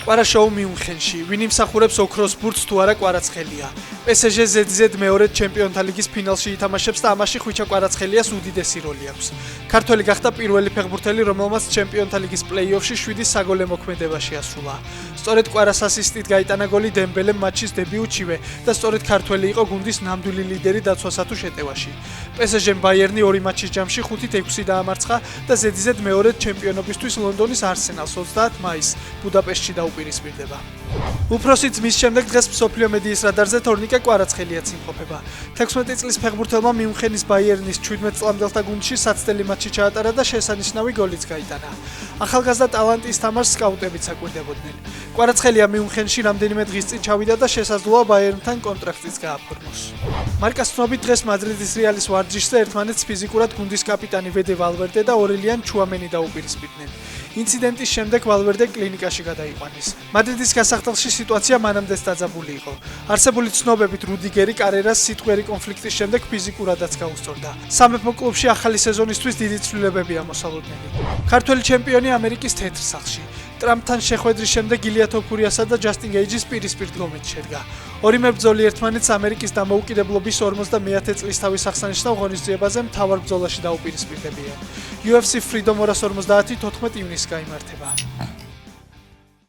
კვარა შოუ მიუნხენში, ვინ იმსახურებს ოქროს ბურთს თუ არა კვარაცხელია. PSG ZZ მეორე ჩემპიონთა ლიგის ფინალში ითამაშებს და ამაში ხვიჩა კვარაცხელიას უდიდესი როლი აქვს. ქართველი გახდა პირველი ფეხბურთელი, რომელმაც ჩემპიონთა ლიგის პლეი-ოფში 7 საგოლე მოქმედებაში ასრულა. სწორედ კვარას ასისტით გაიტანა გოლი დემბელემ მატჩის დებიუტშივე და სწორედ ქართველი იყო გუნდის ნამდვილი ლიდერი დაცვასა თუ შეტევაში. PSG-მ ბაიერნი 2 მატჩის ჯამში 5-6 დაამარცხა და ZZ მეორე ჩემპიონობისთვის ლონდონის არსენალს 30 მაისს ბუდაპეშტში დაუპირისპირდება. უფროსი ძმის შემდეგ დღეს მსოფლიო მედიის რადარზე თორნიკე კვარაცხელიაც იმყოფება. 16 წლის ფეხბურთელმა მიუნხენის ბაიერნის 17 წლამდელთა გუნდში საცდელი მატჩი ჩაატარა და შესანიშნავი გოლიც გაიტანა. ახალგაზრდა ტალანტის თამაშს სკაუტებიც აკვირდებოდნენ. კვარაცხელია მიუნხენში რამდენიმე დღის წინ ჩავიდა და შესაძლოა ბაიერნთან კონტრაქტიც გააფორმოს. მარკას ცნობით დღეს მადრიდის რეალის ვარჯიშზე ერთმანეთს ფიზიკურად გუნდის კაპიტანი ვედე ვალვერდე და ორელიან ჩუამენი დაუპირისპირდნენ. ინციდენტის შემდეგ ვალვერდე კლინიკაში გადაიყვანეს. მადრიდის გასახდელში სიტუაცია მანამდეც დაძაბული იყო. არსებული ცნობებით რუდიგერი კარერას სიტყვიერი კონფლიქტის შემდეგ ფიზიკურადაც გაუსწორდა. სამეფო კლუბში ახალი სეზონისთვის დიდი ცვლილებებია მოსალოდნელი. ქართველი ჩემპიონი ამერიკის თეთრ სახლში. ტრამპთან შეხვედრის შემდეგ ილია თოფურიასა და ჯასტინ გეიჯის პირისპირ დგომით შედგა. ორი მებრძოლი ერთმანეთს ამერიკის დამოუკიდებლობის 50 წლის თავის აღსანიშნავ ღონისძიებაზე მთავარ ბრძოლაში დაუპირისპირდებიან. UFC Freedom 250 14 ივნისს გაიმართება.